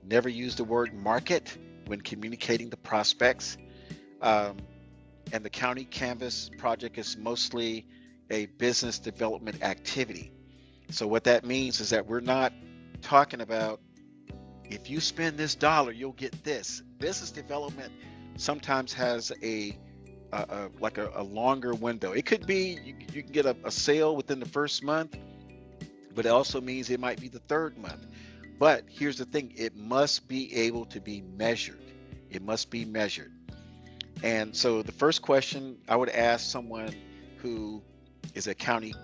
S1: Never use the word market. when communicating to prospects. Um, and the County Canvas project is mostly a business development activity. So what that means is that we're not talking about, if you spend this dollar, you'll get this. Business development sometimes has a longer window. It could be you can get a sale within the first month, but it also means it might be the third month. But here's the thing, it must be able to be measured. It must be measured. And so the first question I would ask someone who is a county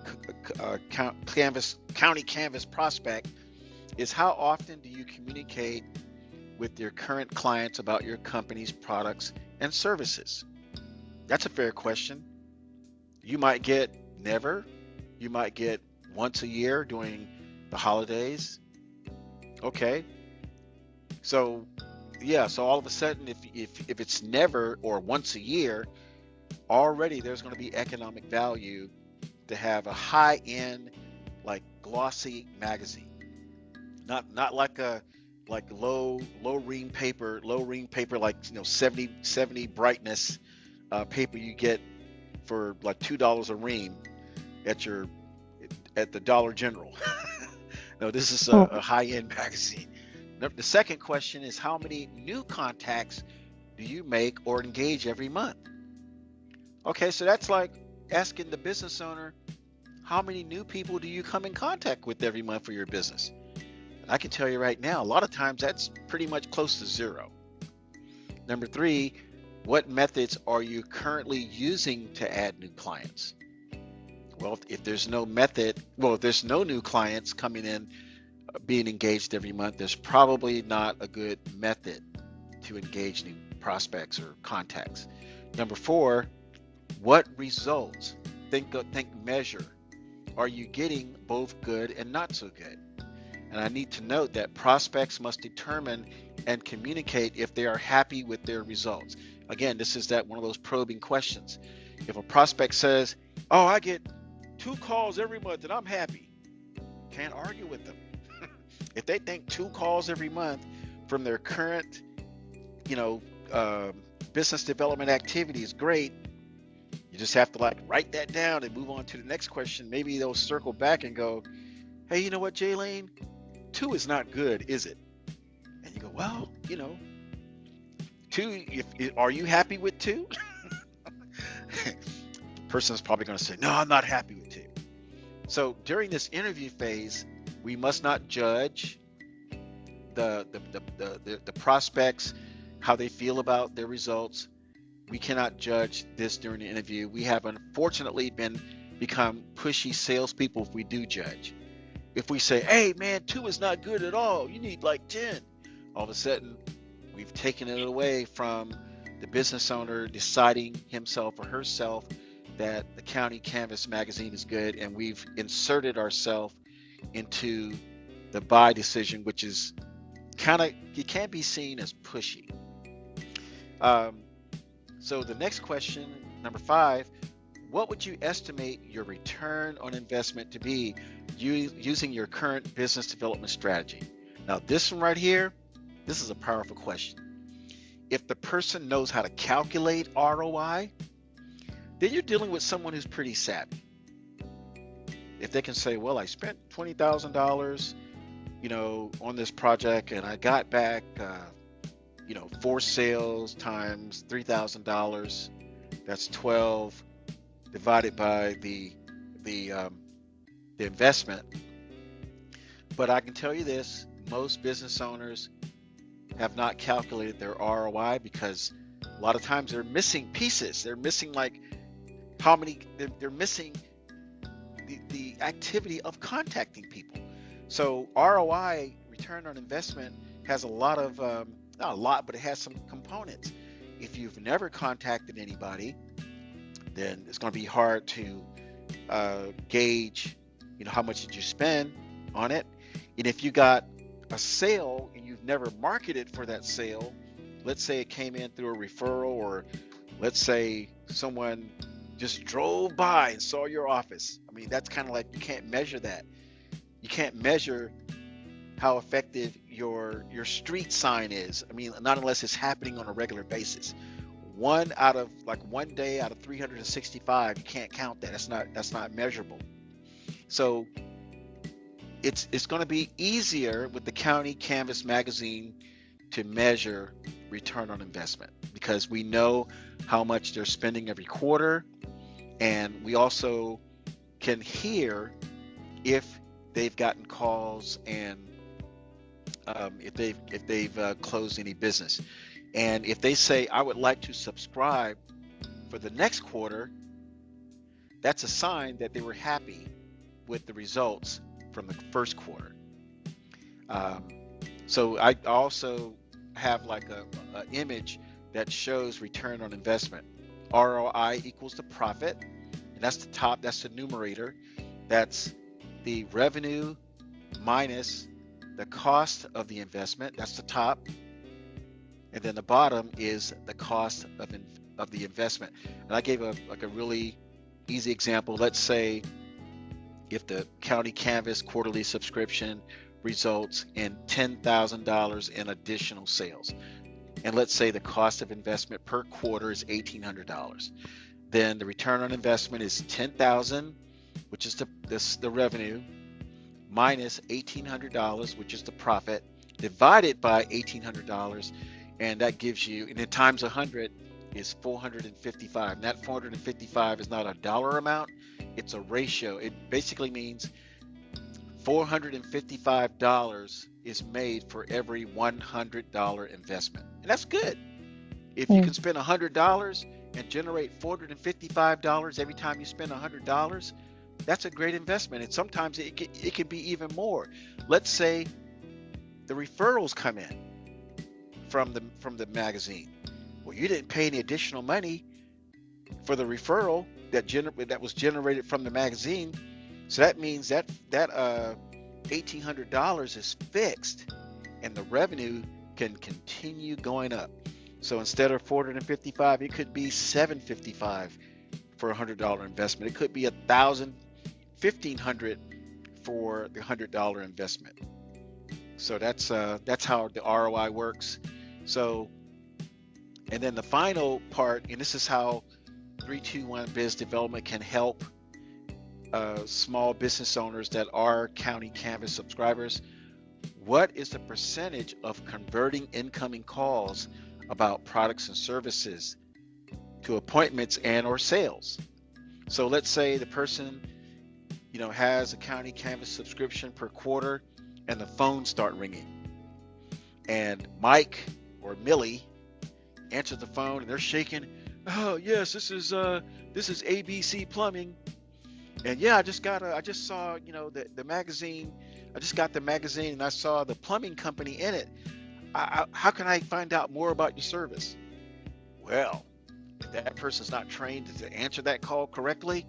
S1: canvas prospect is, how often do you communicate with your current clients about your company's products and services? That's a fair question. You might get never. You might get once a year during the holidays. Okay. So yeah, so all of a sudden, if it's never or once a year, already there's going to be economic value to have a high-end, like glossy magazine. Not like a low ream paper, like 70 brightness paper you get for like $2 a ream at the Dollar General. No, this is a high-end magazine. The second question is, how many new contacts do you make or engage every month? Okay, so that's like asking the business owner, how many new people do you come in contact with every month for your business? And I can tell you right now, a lot of times that's pretty much close to zero. Number three, what methods are you currently using to add new clients? Well, if there's no method, if there's no new clients coming in being engaged every month, there's probably not a good method to engage new prospects or contacts. Number four, what results? Think measure. Are you getting both good and not so good? And I need to note that prospects must determine and communicate if they are happy with their results. Again, this is one of those probing questions. If a prospect says, "Oh, I get 2 calls every month and I'm happy," can't argue with them. If they think 2 calls every month from their current, business development activity is great, you just have to write that down and move on to the next question. Maybe they'll circle back and go, "Hey, you know what, Jaylene? 2 is not good, is it?" And you go, "Well, 2. Are you happy with 2?" The person's probably going to say, "No, I'm not happy with 2." So during this interview phase, we must not judge the prospects, how they feel about their results. We cannot judge this during the interview. We have unfortunately become pushy salespeople if we do judge. If we say, "Hey man, 2 is not good at all, you need 10," all of a sudden we've taken it away from the business owner deciding himself or herself that the County Canvas magazine is good, and we've inserted ourselves into the buy decision, which is it can be seen as pushy. So the next question, number 5, what would you estimate your return on investment to be using your current business development strategy? Now this one right here, this is a powerful question. If the person knows how to calculate ROI, then you're dealing with someone who's pretty savvy. If they can say, "Well, I spent $20,000, on this project, and I got back, 4 sales times $3,000. That's 12 divided by the investment." But I can tell you this: most business owners have not calculated their ROI, because a lot of times they're missing pieces. They're missing how many. They're missing the activity of contacting people. So ROI, return on investment, has a lot of not a lot, but it has some components. If you've never contacted anybody, then it's going to be hard to gauge, how much did you spend on it. And if you got a sale and you've never marketed for that sale, let's say it came in through a referral, or let's say someone just drove by and saw your office. I mean, that's kind of you can't measure that. You can't measure how effective your street sign is. I mean, not unless it's happening on a regular basis. One day out of 365, you can't count that. That's not measurable. So it's going to be easier with the County Canvas magazine to measure return on investment because we know how much they're spending every quarter, and we also can hear if they've gotten calls and if they've closed any business. And if they say, I would like to subscribe for the next quarter, that's a sign that they were happy with the results from the first quarter. So I also have like a image that shows return on investment. ROI equals the profit, and that's the top, that's the numerator. That's the revenue minus the cost of the investment, that's the top. And then the bottom is the cost of the investment. And I gave a really easy example. Let's say if the County Canvas quarterly subscription results in $10,000 in additional sales, and let's say the cost of investment per quarter is $1,800, then the return on investment is $10,000, which is the revenue, minus $1,800, which is the profit, divided by $1,800, and that gives you, and then times 100 is 455. And that 455 is not a dollar amount, it's a ratio. It basically means $455 is made for every $100 investment. And that's good. If you can spend $100 and generate $455 every time you spend $100, that's a great investment. And sometimes it can be even more. Let's say the referrals come in from the magazine. Well, you didn't pay any additional money for the referral that was generated from the magazine. So that means that $1,800 is fixed, and the revenue can continue going up. So instead of $455, it could be $755 for a $100 investment. It could be $1,000, $1,500 for the $100 investment. So that's how the ROI works. So, and then the final part, and this is how 321 Biz Development can help small business owners that are County Canvas subscribers. What is the percentage of converting incoming calls about products and services to appointments and or sales? So let's say the person, has a County Canvas subscription per quarter, and the phones start ringing, and Mike or Millie answers the phone, and they're shaking. Oh yes, this is ABC Plumbing. And yeah, I just saw, the magazine. I just got the magazine and I saw the plumbing company in it. How can I find out more about your service? Well, if that person's not trained to answer that call correctly,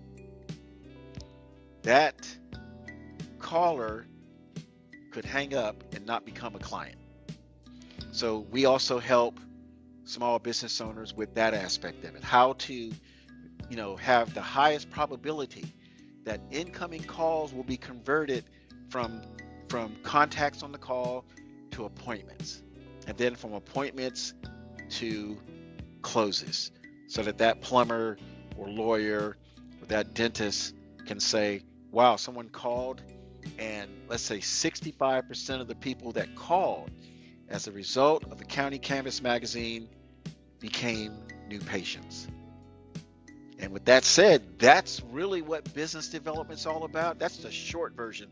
S1: that caller could hang up and not become a client. So we also help small business owners with that aspect of it. How to, have the highest probability that incoming calls will be converted from contacts on the call to appointments, and then from appointments to closes, so that plumber or lawyer or that dentist can say, wow, someone called, and let's say 65% of the people that called as a result of the County Canvas magazine became new patients. And with that said, that's really what business development's all about. That's the short version.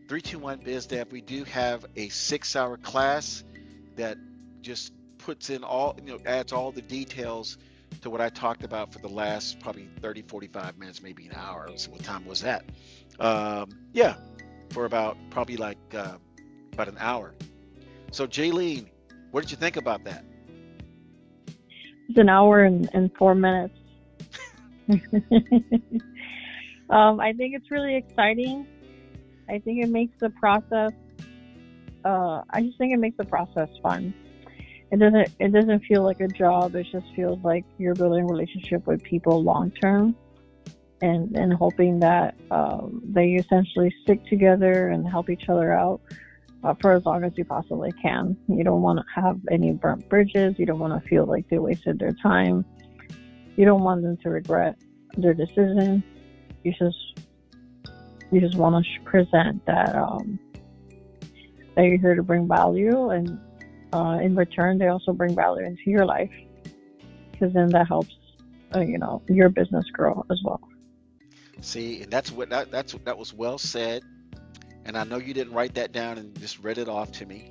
S1: 321 Biz Dev, we do have a 6-hour class that just puts in adds all the details to what I talked about for the last probably 30, 45 minutes, maybe an hour. Let's see, what time was that? For about probably about an hour. So Jaylene, what did you think about that?
S2: It's an hour and 4 minutes. I think it's really exciting. I think it makes the process. I just think it makes the process fun. It doesn't feel like a job. It just feels like you're building a relationship with people long term, and hoping that they essentially stick together and help each other out. for as long as you possibly can. You don't want to have any burnt bridges. You don't want to feel like they wasted their time. You don't want them to regret their decision. You just want to present that you're here to bring value, and in return, they also bring value into your life, because then that helps, your business grow as well.
S1: See, and that was well said. And I know you didn't write that down and just read it off to me,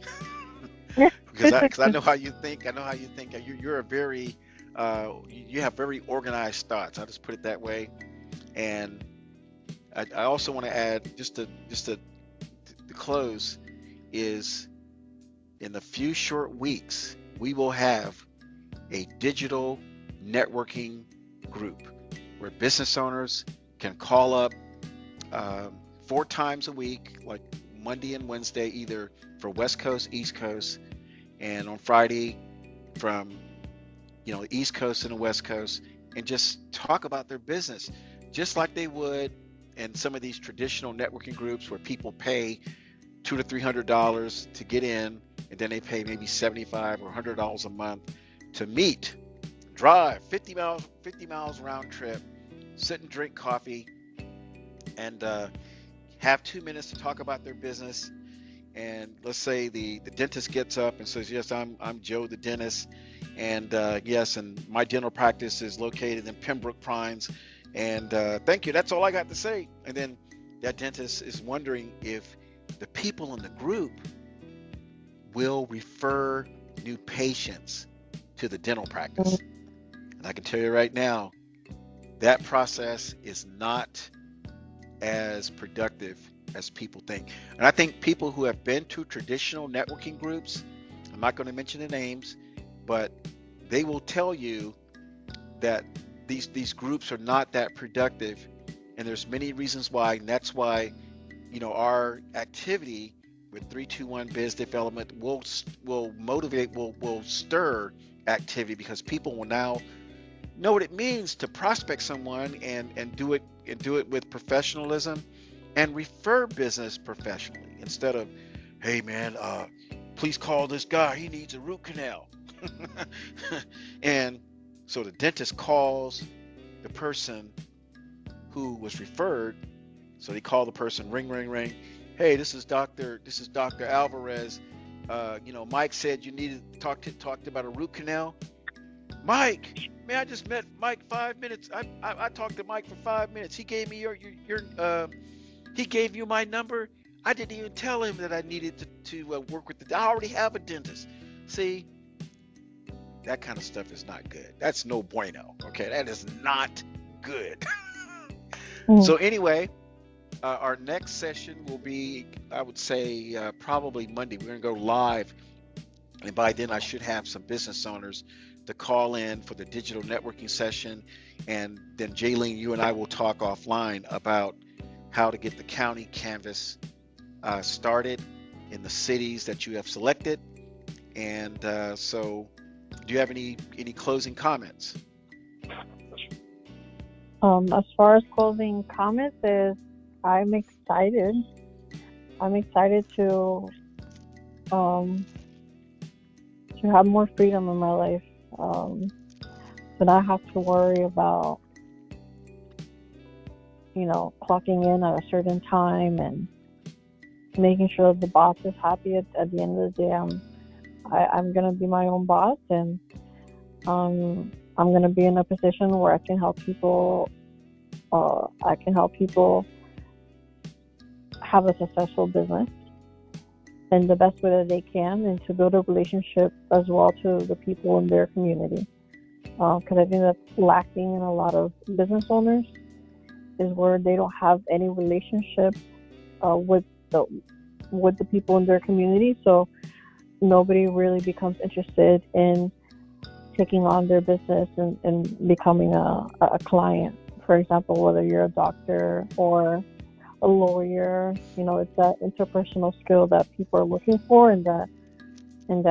S1: because I know how you think. I know how you think. You're a very you have very organized thoughts. I'll just put it that way. And I also want to add, just to close, is in the few short weeks we will have a digital networking group where business owners can call up 4 times a week, like Monday and Wednesday, either for West Coast, East Coast, and on Friday from the East Coast and the West Coast, and just talk about their business, just like they would in some of these traditional networking groups where people pay $200 to $300 to get in, and then they pay maybe $75 or $100 a month to meet, drive 50 miles round trip, sit and drink coffee, and have 2 minutes to talk about their business. And let's say the dentist gets up and says, yes, I'm Joe the dentist, and yes, and my dental practice is located in Pembroke Pines, and thank you, that's all I got to say. And then that dentist is wondering if the people in the group will refer new patients to the dental practice. And I can tell you right now, that process is not as productive as people think. And I think people who have been to traditional networking groups, I'm not going to mention the names, but they will tell you that these groups are not that productive, and there's many reasons why. And that's why our activity with 321 Biz Development will motivate, will stir activity, because people will now know what it means to prospect someone and do it with professionalism, and refer business professionally, instead of, hey man, please call this guy, he needs a root canal. And so the dentist calls the person who was referred. So they call the person, ring ring ring, hey, this is Dr. Alvarez, Mike said you needed to talk about a root canal. Mike, man, I just met Mike 5 minutes. I talked to Mike for 5 minutes. He gave me your he gave you my number. I didn't even tell him that I needed to work with I already have a dentist. See, that kind of stuff is not good. That's no bueno. Okay, that is not good. So anyway, our next session will be, I would say, probably Monday. We're going to go live, and by then I should have some business owners to call in for the digital networking session. And then Jaylene, you and I will talk offline about how to get the county canvas started in the cities that you have selected. And so do you have any closing comments?
S2: As far as closing comments is, I'm excited. I'm excited to have more freedom in my life. To not have to worry about, clocking in at a certain time and making sure the boss is happy at the end of the day. I'm going to be my own boss, and I'm going to be in a position where I can help people. Have a successful business in the best way that they can, and to build a relationship as well to the people in their community. Because I think that's lacking in a lot of business owners, is where they don't have any relationship with the people in their community. So nobody really becomes interested in taking on their business and becoming a client. For example, whether you're a doctor or a lawyer, it's that interpersonal skill that people are looking for, and that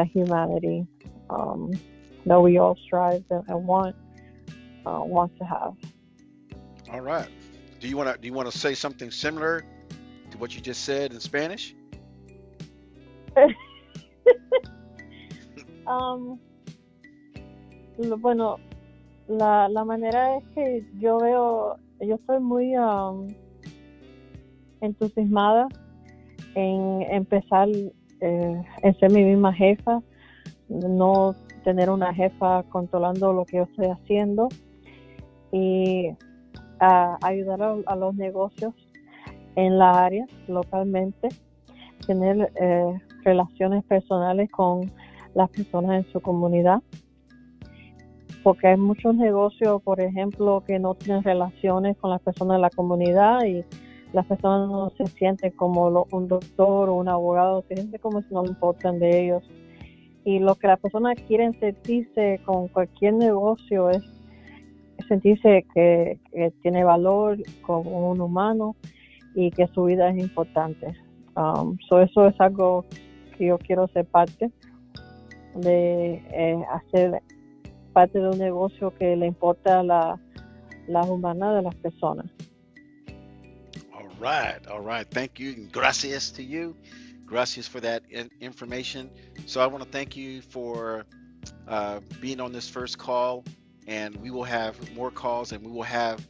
S2: humanity that we all strive and want to have.
S1: All right. Do you want to say something similar to what you just said in Spanish?
S2: Um, bueno, la manera es que yo estoy muy entusiasmada en empezar en ser mi misma jefa, no tener una jefa controlando lo que yo estoy haciendo y ayudar a los negocios en la área localmente, tener relaciones personales con las personas en su comunidad, porque hay muchos negocios, por ejemplo, que no tienen relaciones con las personas de la comunidad y las personas no se sienten como un doctor o un abogado, se sienten como si no le importan de ellos. Y lo que las personas quieren sentirse con cualquier negocio es sentirse que tiene valor como un humano y que su vida es importante. Eso es algo que yo quiero ser parte de, hacer parte de un negocio que le importa la humanidad de las personas.
S1: All right. Thank you. And gracias to you. Gracias for that information. So I want to thank you for being on this first call, and we will have more calls, and we will have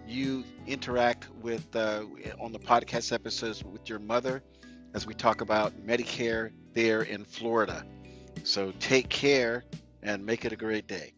S1: you interact with on the podcast episodes with your mother as we talk about Medicare there in Florida. So take care and make it a great day.